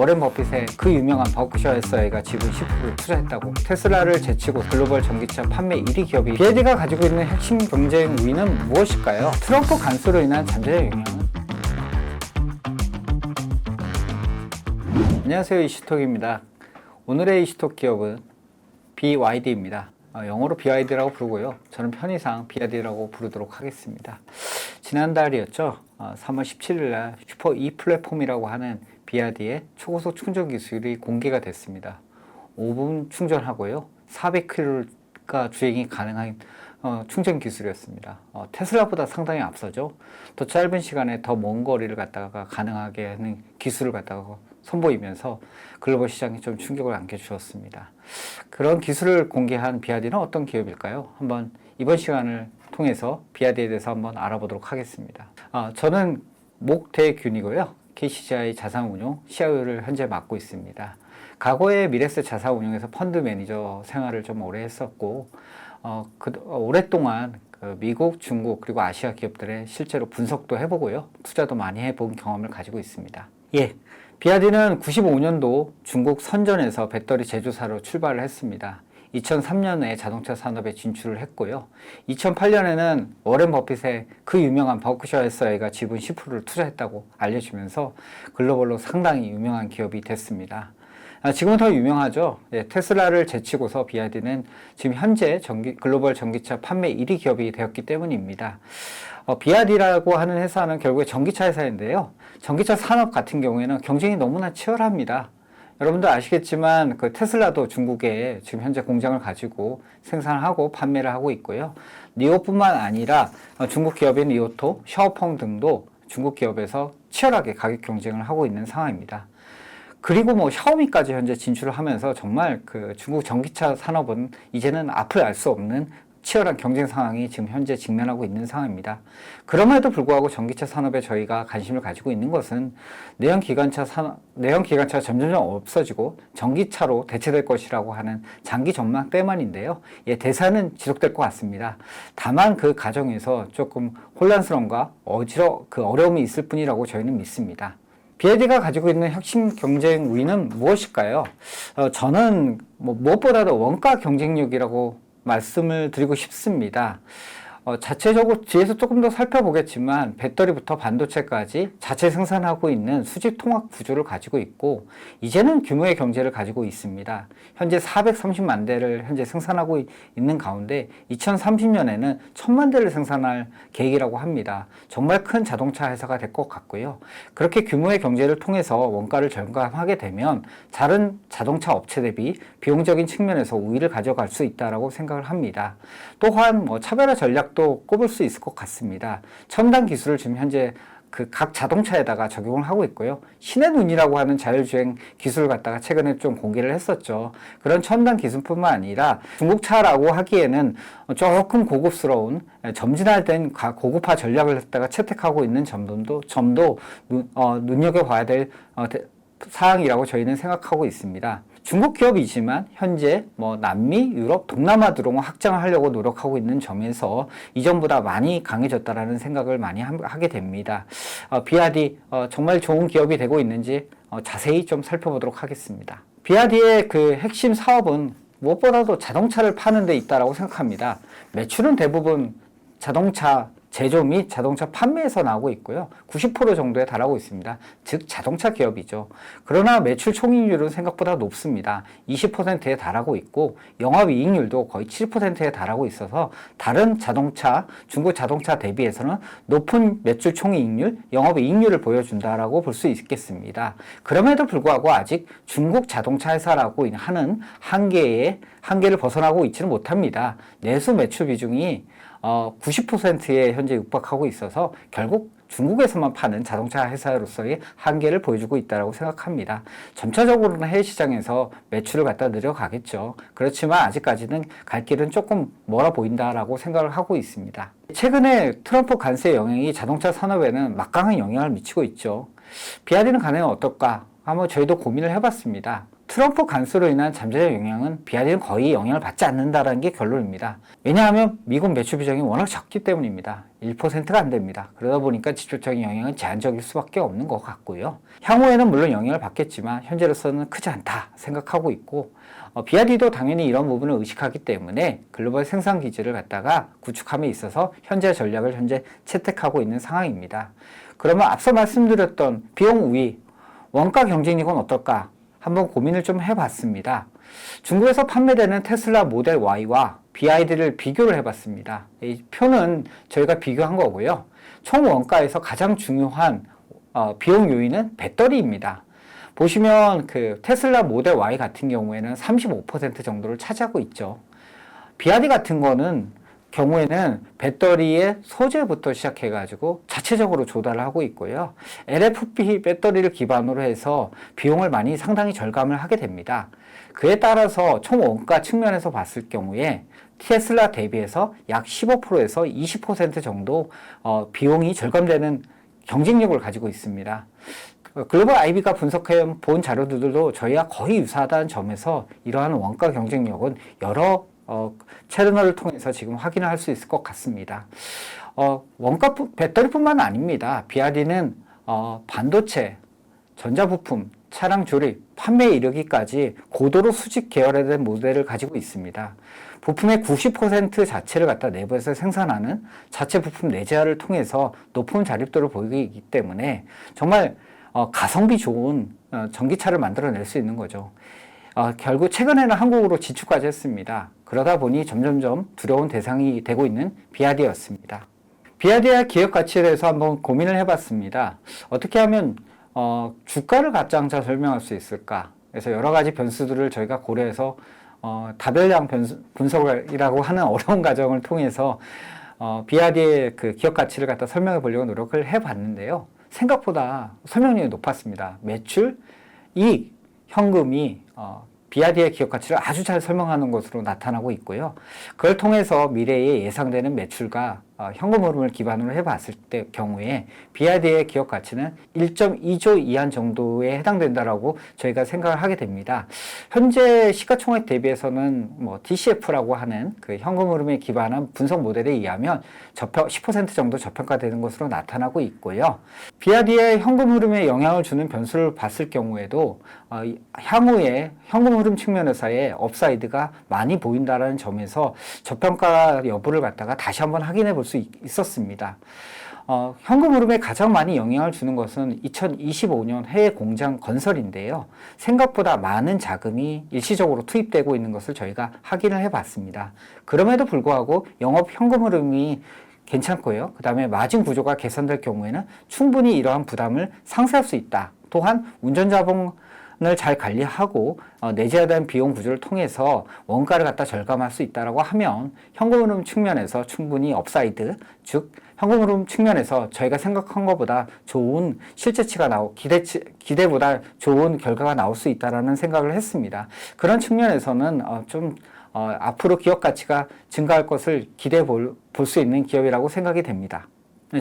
워렌 버핏의 그 유명한 버크셔 해서웨이가 지분 10%를 투자했다고. 테슬라를 제치고 글로벌 전기차 판매 1위 기업이 BYD가 가지고 있는 핵심 경쟁 우위는 무엇일까요? 트럼프 간수로 인한 잠재적 영향은? 안녕하세요, 이슈톡입니다. 오늘의 이슈톡 기업은 BYD입니다. 영어로 BYD라고 부르고요. 저는 편의상 BYD라고 부르도록 하겠습니다. 지난달이었죠. 3월 17일 날 슈퍼 E 플랫폼이라고 하는 BYD의 초고속 충전 기술이 공개가 됐습니다. 5분 충전하고요. 400km가 주행이 가능한 충전 기술이었습니다. 테슬라보다 상당히 앞서죠. 더 짧은 시간에 더 먼 거리를 갖다가 가능하게 하는 기술을 갖다가 선보이면서 글로벌 시장에 좀 충격을 안겨주었습니다. 그런 기술을 공개한 BYD는 어떤 기업일까요? 한번 이번 시간을 통해서 BYD에 대해서 한번 알아보도록 하겠습니다. 저는 목대균이고요. KCGI 자산운용 CIO를 현재 맡고 있습니다. 과거에 미래세 자산운용에서 펀드 매니저 생활을 좀 오래 했었고, 오랫동안 미국, 중국 그리고 아시아 기업들의 실제로 분석도 해보고요. 투자도 많이 해본 경험을 가지고 있습니다. BYD는 95년도 중국 선전에서 배터리 제조사로 출발을 했습니다. 2003년에 자동차 산업에 진출을 했고요. 2008년에는 워렌 버핏의 그 유명한 버크셔 해서웨이가 지분 10%를 투자했다고 알려지면서 글로벌로 상당히 유명한 기업이 됐습니다. 지금은 더 유명하죠. 테슬라를 제치고서 BYD는 지금 현재 글로벌 전기차 판매 1위 기업이 되었기 때문입니다. BYD라고 하는 회사는 결국에 전기차 회사인데요. 전기차 산업 같은 경우에는 경쟁이 너무나 치열합니다. 여러분도 아시겠지만 테슬라도 중국에 지금 현재 공장을 가지고 생산하고 판매를 하고 있고요. 니오뿐만 아니라 중국 기업인 리오토, 샤오펑 등도 중국 기업에서 치열하게 가격 경쟁을 하고 있는 상황입니다. 그리고 샤오미까지 현재 진출을 하면서 정말 중국 전기차 산업은 이제는 앞을 알 수 없는 치열한 경쟁 상황이 지금 현재 직면하고 있는 상황입니다. 그럼에도 불구하고 전기차 산업에 저희가 관심을 가지고 있는 것은 내연기관차가 점점 없어지고 전기차로 대체될 것이라고 하는 장기 전망 때문인데요. 대사는 지속될 것 같습니다. 다만 그 과정에서 조금 혼란스러움과 어려움이 있을 뿐이라고 저희는 믿습니다. BYD가 가지고 있는 핵심 경쟁 우위는 무엇일까요? 저는 무엇보다도 원가 경쟁력이라고 말씀을 드리고 싶습니다. 자체적으로 뒤에서 조금 더 살펴보겠지만 배터리부터 반도체까지 자체 생산하고 있는 수직 통합 구조를 가지고 있고 이제는 규모의 경제를 가지고 있습니다. 현재 430만 대를 현재 생산하고 있는 가운데 2030년에는 1000만 대를 생산할 계획이라고 합니다. 정말 큰 자동차 회사가 될 것 같고요. 그렇게 규모의 경제를 통해서 원가를 절감하게 되면 다른 자동차 업체 대비 비용적인 측면에서 우위를 가져갈 수 있다고 생각을 합니다. 또한 차별화 전략 또 꼽을 수 있을 것 같습니다. 첨단 기술을 지금 현재 각 자동차에다가 적용을 하고 있고요. 신의 눈이라고 하는 자율주행 기술을 갖다가 최근에 좀 공개를 했었죠. 그런 첨단 기술뿐만 아니라 중국차라고 하기에는 조금 고급스러운 점진화된 고급화 전략을 갖다가 채택하고 있는 점도 눈여겨봐야 될 사항이라고 저희는 생각하고 있습니다. 중국 기업이지만 현재 남미, 유럽, 동남아 드론을 확장하려고 노력하고 있는 점에서 이전보다 많이 강해졌다라는 생각을 많이 하게 됩니다. BYD 정말 좋은 기업이 되고 있는지 자세히 좀 살펴보도록 하겠습니다. BYD의 핵심 사업은 무엇보다도 자동차를 파는 데 있다고 생각합니다. 매출은 대부분 자동차 제조 및 자동차 판매에서 나오고 있고요. 90% 정도에 달하고 있습니다. 즉 자동차 기업이죠. 그러나 매출 총이익률은 생각보다 높습니다. 20%에 달하고 있고 영업이익률도 거의 7%에 달하고 있어서 다른 중국 자동차 대비해서는 높은 매출 총이익률, 영업이익률을 보여준다라고 볼 수 있겠습니다. 그럼에도 불구하고 아직 중국 자동차 회사라고 하는 한계를 벗어나고 있지는 못합니다. 내수 매출 비중이 90%에 현재 육박하고 있어서 결국 중국에서만 파는 자동차 회사로서의 한계를 보여주고 있다고 생각합니다. 점차적으로는 해외 시장에서 매출을 갖다 늘어가겠죠. 그렇지만 아직까지는 갈 길은 조금 멀어 보인다라고 생각을 하고 있습니다. 최근에 트럼프 관세의 영향이 자동차 산업에는 막강한 영향을 미치고 있죠. BYD는 가능하면 어떨까? 한번 저희도 고민을 해봤습니다. 트럼프 간수로 인한 잠재적 영향은 BRD는 거의 영향을 받지 않는다는 게 결론입니다. 왜냐하면 미국 매출 비중이 워낙 적기 때문입니다. 1%가 안 됩니다. 그러다 보니까 직접적인 영향은 제한적일 수밖에 없는 것 같고요. 향후에는 물론 영향을 받겠지만 현재로서는 크지 않다 생각하고 있고, BRD도 당연히 이런 부분을 의식하기 때문에 글로벌 생산 기지를 갖다가 구축함에 있어서 현재 전략을 채택하고 있는 상황입니다. 그러면 앞서 말씀드렸던 비용 우위, 원가 경쟁력은 어떨까? 한번 고민을 좀 해봤습니다. 중국에서 판매되는 테슬라 모델 Y와 BYD를 비교를 해봤습니다. 이 표는 저희가 비교한 거고요. 총 원가에서 가장 중요한 비용 요인은 배터리입니다. 보시면 그 테슬라 모델 Y 같은 경우에는 35% 정도를 차지하고 있죠. BYD 같은 경우에는 배터리의 소재부터 시작해가지고 자체적으로 조달을 하고 있고요. LFP 배터리를 기반으로 해서 비용을 상당히 절감을 하게 됩니다. 그에 따라서 총 원가 측면에서 봤을 경우에 테슬라 대비해서 약 15%에서 20% 정도 비용이 절감되는 경쟁력을 가지고 있습니다. 글로벌 IB가 분석해 본 자료들도 저희와 거의 유사하다는 점에서 이러한 원가 경쟁력은 여러 채널을 통해서 지금 확인을 할 수 있을 것 같습니다. 원가 배터리뿐만 아닙니다. BRD는 반도체, 전자부품, 차량 조립, 판매에 이르기까지 고도로 수직 계열화된 모델을 가지고 있습니다. 부품의 90% 자체를 갖다 내부에서 생산하는 자체 부품 내재화를 통해서 높은 자립도를 보이기 때문에 정말 가성비 좋은 전기차를 만들어낼 수 있는 거죠. 결국 최근에는 한국으로 진출까지 했습니다. 그러다 보니 점점점 두려운 대상이 되고 있는 BRD였습니다. BRD의 기업 가치에 대해서 한번 고민을 해봤습니다. 어떻게 하면 주가를 가장자 설명할 수 있을까? 그래서 여러 가지 변수들을 저희가 고려해서 다별량 분석이라고 하는 어려운 과정을 통해서 BRD의 그 기업 가치를 갖다 설명해 보려고 노력을 해봤는데요. 생각보다 설명률이 높았습니다. 매출, 이익, 현금이 BRD의 기업 가치를 아주 잘 설명하는 것으로 나타나고 있고요. 그걸 통해서 미래에 예상되는 매출과 현금 흐름을 기반으로 해봤을 때 경우에 BRD의 기업 가치는 1.2조 이한 정도에 해당된다라고 저희가 생각을 하게 됩니다. 현재 시가총액 대비해서는 DCF라고 하는 그 현금 흐름에 기반한 분석 모델에 의하면 10% 정도 저평가되는 것으로 나타나고 있고요. BRD의 현금 흐름에 영향을 주는 변수를 봤을 경우에도 향후에 현금 흐름 측면에서의 업사이드가 많이 보인다는 점에서 저평가 여부를 갖다가 다시 한번 확인해 볼 수 있었습니다. 현금 흐름에 가장 많이 영향을 주는 것은 2025년 해외 공장 건설인데요. 생각보다 많은 자금이 일시적으로 투입되고 있는 것을 저희가 확인을 해봤습니다. 그럼에도 불구하고 영업 현금 흐름이 괜찮고요. 그 다음에 마진 구조가 개선될 경우에는 충분히 이러한 부담을 상쇄할 수 있다. 또한 운전자본을 잘 관리하고 내재화된 비용 구조를 통해서 원가를 갖다 절감할 수 있다라고 하면 현금 흐름 측면에서 충분히 업사이드, 즉 현금 흐름 측면에서 저희가 생각한 것보다 좋은 실제치가 기대보다 좋은 결과가 나올 수 있다라는 생각을 했습니다. 그런 측면에서는 앞으로 기업 가치가 증가할 것을 기대해 볼 수 있는 기업이라고 생각이 됩니다.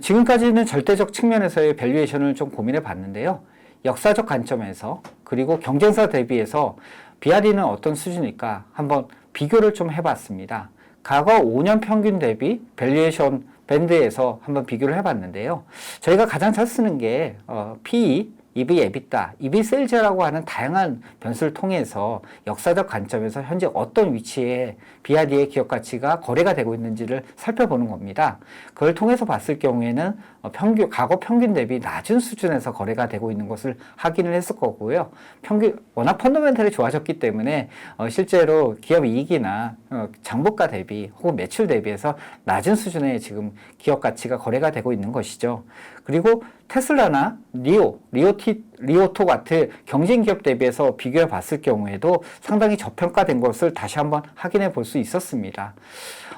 지금까지는 절대적 측면에서의 밸류에이션을 좀 고민해 봤는데요. 역사적 관점에서 그리고 경쟁사 대비해서 BRD는 어떤 수준일까 한번 비교를 좀 해봤습니다. 과거 5년 평균 대비 밸류에이션 밴드에서 한번 비교를 해봤는데요. 저희가 가장 잘 쓰는 게 PE, EV, EBITDA, EV 세일즈라고 하는 다양한 변수를 통해서 역사적 관점에서 현재 어떤 위치에 BRD의 기업 가치가 거래가 되고 있는지를 살펴보는 겁니다. 그걸 통해서 봤을 경우에는 과거 평균 대비 낮은 수준에서 거래가 되고 있는 것을 확인을 했을 거고요. 워낙 펀더멘털이 좋아졌기 때문에 실제로 기업 이익이나 장부가 대비 혹은 매출 대비해서 낮은 수준의 지금 기업 가치가 거래가 되고 있는 것이죠. 그리고 테슬라나 리오토 같은 경쟁 기업 대비해서 비교해 봤을 경우에도 상당히 저평가된 것을 다시 한번 확인해 볼 수 있었습니다.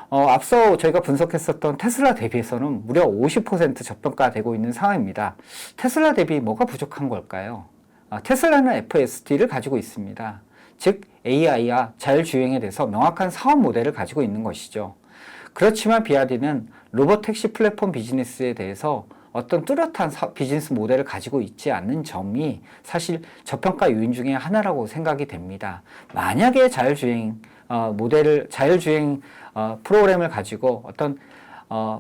앞서 저희가 분석했었던 테슬라 대비해서는 무려 50% 저평가되고 있는 상황입니다. 테슬라 대비 뭐가 부족한 걸까요? 테슬라는 FSD를 가지고 있습니다. 즉 AI와 자율주행에 대해서 명확한 사업 모델을 가지고 있는 것이죠. 그렇지만 BRD는 로봇택시 플랫폼 비즈니스에 대해서 어떤 뚜렷한 비즈니스 모델을 가지고 있지 않는 점이 사실 저평가 요인 중에 하나라고 생각이 됩니다. 만약에 자율주행 프로그램을 가지고 어떤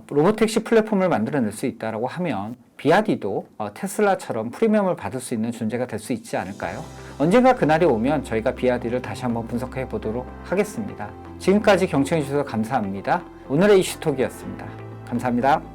로보택시 플랫폼을 만들어낼 수 있다고 하면 비아디도 테슬라처럼 프리미엄을 받을 수 있는 존재가 될 수 있지 않을까요? 언젠가 그날이 오면 저희가 비아디를 다시 한번 분석해 보도록 하겠습니다. 지금까지 경청해 주셔서 감사합니다. 오늘의 이슈톡이었습니다. 감사합니다.